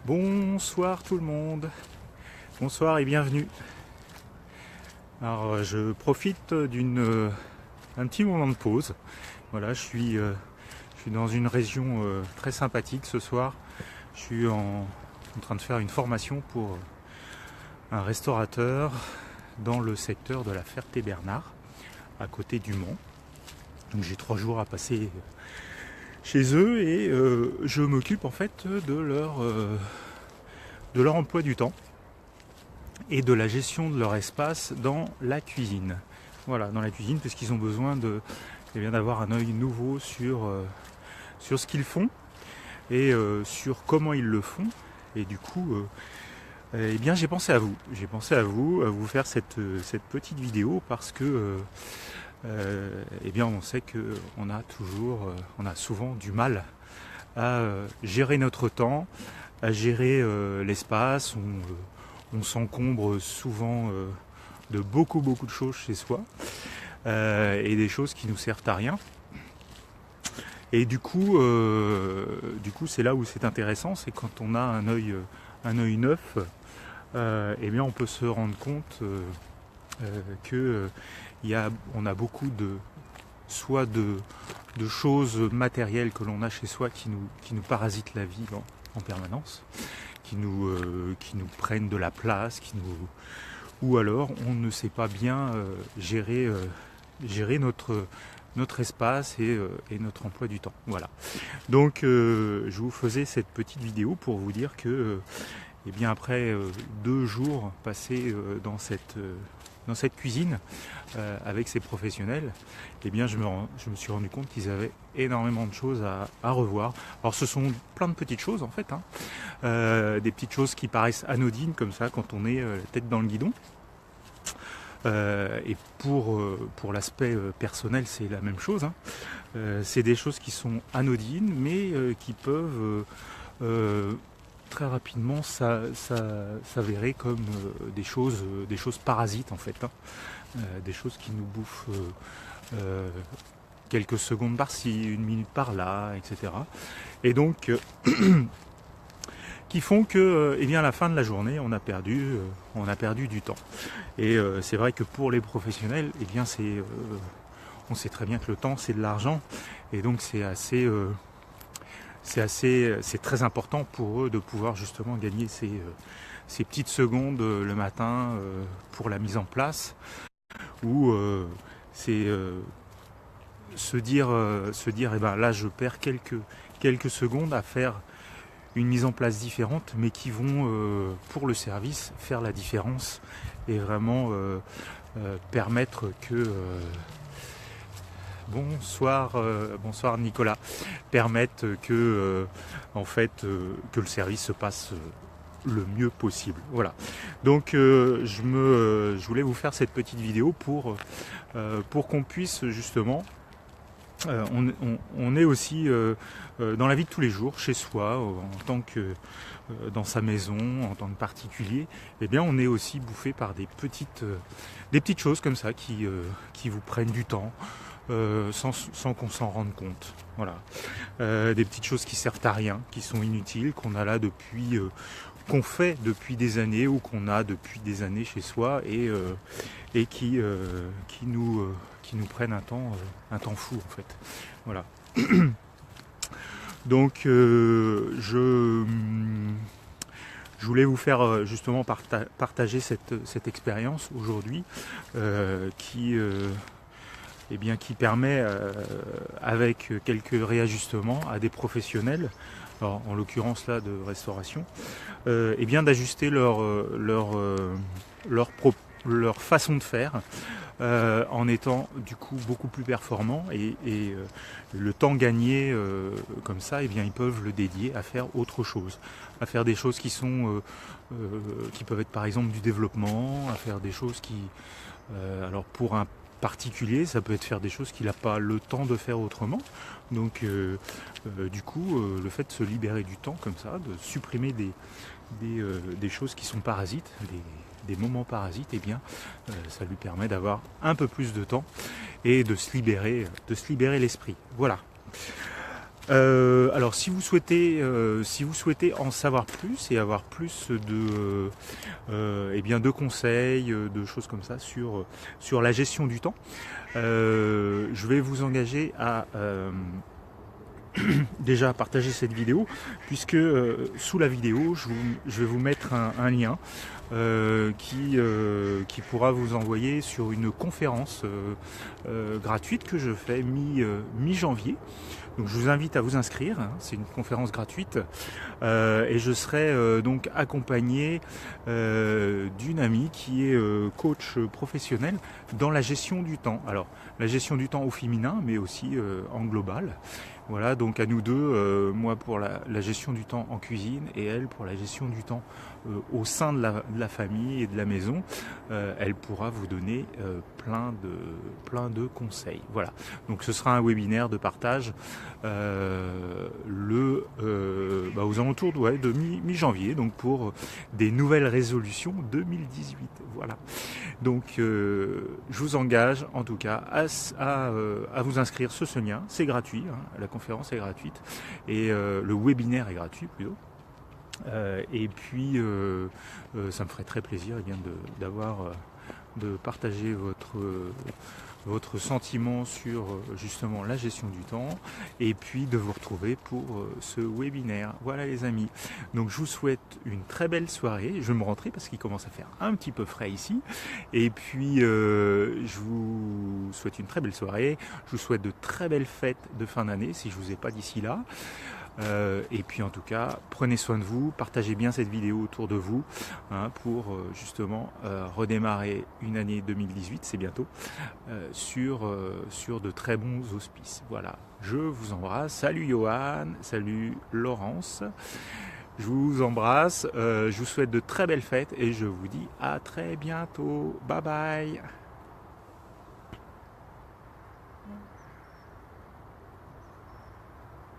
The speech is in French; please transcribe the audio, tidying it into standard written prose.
Bonsoir tout le monde, bonsoir et bienvenue. Alors je profite d'un petit moment de pause. Voilà, je suis dans une région très sympathique ce soir. Je suis en train de faire une formation pour un restaurateur dans le secteur de la Ferté-Bernard, à côté du Mans. Donc j'ai 3 jours à passer chez eux et je m'occupe en fait de leur emploi du temps et de la gestion de leur espace dans la cuisine. Voilà, dans la cuisine, puisqu'ils ont besoin d'avoir un œil nouveau sur ce qu'ils font et sur comment ils le font. Et du coup, eh bien, j'ai pensé à vous. J'ai pensé à vous faire cette petite vidéo parce que eh bien, on sait qu'on a souvent du mal à gérer notre temps, à gérer l'espace. On s'encombre souvent de beaucoup de choses chez soi et des choses qui nous servent à rien. Et du coup, c'est là où c'est intéressant, c'est quand on a un œil neuf, eh bien, on peut se rendre compte que on a beaucoup soit de choses matérielles que l'on a chez soi qui nous parasitent la vie en permanence, qui nous prennent de la place, ou alors on ne sait pas bien gérer notre espace et notre emploi du temps. Voilà. Donc je vous faisais cette petite vidéo pour vous dire que eh bien après 2 jours passés dans cette cuisine avec ces professionnels, eh bien je me suis rendu compte qu'ils avaient énormément de choses à revoir. Alors ce sont plein de petites choses en fait, des petites choses qui paraissent anodines comme ça quand on est la tête dans le guidon. Et pour l'aspect personnel, c'est la même chose. C'est des choses qui sont anodines, mais qui peuvent très rapidement s'avérer comme des choses parasites en fait, des choses qui nous bouffent quelques secondes par-ci, 1 minute par-là, etc. Et donc qui font que eh bien, à la fin de la journée, on a perdu du temps. Et c'est vrai que pour les professionnels, eh bien, on sait très bien que le temps, c'est de l'argent. Et donc, c'est très important pour eux de pouvoir justement gagner ces petites secondes le matin pour la mise en place. Ou c'est se dire eh ben, là, je perds quelques secondes à faire une mise en place différente, mais qui vont, pour le service, faire la différence et vraiment permettre que... bonsoir Nicolas, permettre que, en fait, que le service se passe le mieux possible. Voilà. Donc je voulais vous faire cette petite vidéo pour qu'on puisse justement... on est aussi dans la vie de tous les jours, chez soi, en tant que dans sa maison, en tant que particulier, eh bien on est aussi bouffé par des petites choses comme ça qui vous prennent du temps sans qu'on s'en rende compte. Voilà. Des petites choses qui servent à rien, qui sont inutiles, qu'on a là qu'on fait depuis des années ou qu'on a depuis des années chez soi et qui nous prennent un temps fou en fait. Voilà. Donc je voulais vous faire justement partager cette expérience aujourd'hui qui permet avec quelques réajustements à des professionnels, alors, en l'occurrence là de restauration, d'ajuster leur façon de faire en étant du coup beaucoup plus performants et le temps gagné comme ça, ils peuvent le dédier à faire autre chose, à faire des choses qui peuvent être par exemple du développement, à faire des choses alors pour un particulier, ça peut être faire des choses qu'il n'a pas le temps de faire autrement. Donc du coup, le fait de se libérer du temps comme ça, de supprimer des choses qui sont parasites, des moments parasites, eh bien, ça lui permet d'avoir un peu plus de temps et de se libérer l'esprit. Voilà. Alors si vous souhaitez en savoir plus et avoir plus de conseils, de choses comme ça sur la gestion du temps, je vais vous engager à déjà partager cette vidéo, puisque sous la vidéo je vais vous mettre un lien qui pourra vous envoyer sur une conférence gratuite que je fais mi-janvier. Donc je vous invite à vous inscrire, hein, c'est une conférence gratuite et je serai donc accompagné d'une amie qui est coach professionnel dans la gestion du temps. Alors la gestion du temps au féminin mais aussi en global. Voilà, donc à nous deux, moi pour la gestion du temps en cuisine et elle pour la gestion du temps au sein de la famille et de la maison. Elle pourra vous donner plein de conseils. Voilà, donc ce sera un webinaire de partage aux alentours de mi-janvier, donc pour des nouvelles résolutions 2018. Voilà, donc je vous engage en tout cas à vous inscrire sur ce lien, c'est gratuit, hein, la conférence est gratuite et le webinaire est gratuit plutôt. Et puis ça me ferait très plaisir de partager votre sentiment sur justement la gestion du temps et puis de vous retrouver pour ce webinaire. Voilà les amis, donc je vous souhaite une très belle soirée, je vais me rentrer parce qu'il commence à faire un petit peu frais ici et puis je vous souhaite une très belle soirée, je vous souhaite de très belles fêtes de fin d'année si je vous ai pas d'ici là. Et puis en tout cas, prenez soin de vous, partagez bien cette vidéo autour de vous hein, pour justement redémarrer une année 2018, c'est bientôt, sur de très bons auspices. Voilà, je vous embrasse. Salut Johan, salut Laurence, je vous embrasse, je vous souhaite de très belles fêtes et je vous dis à très bientôt. Bye bye.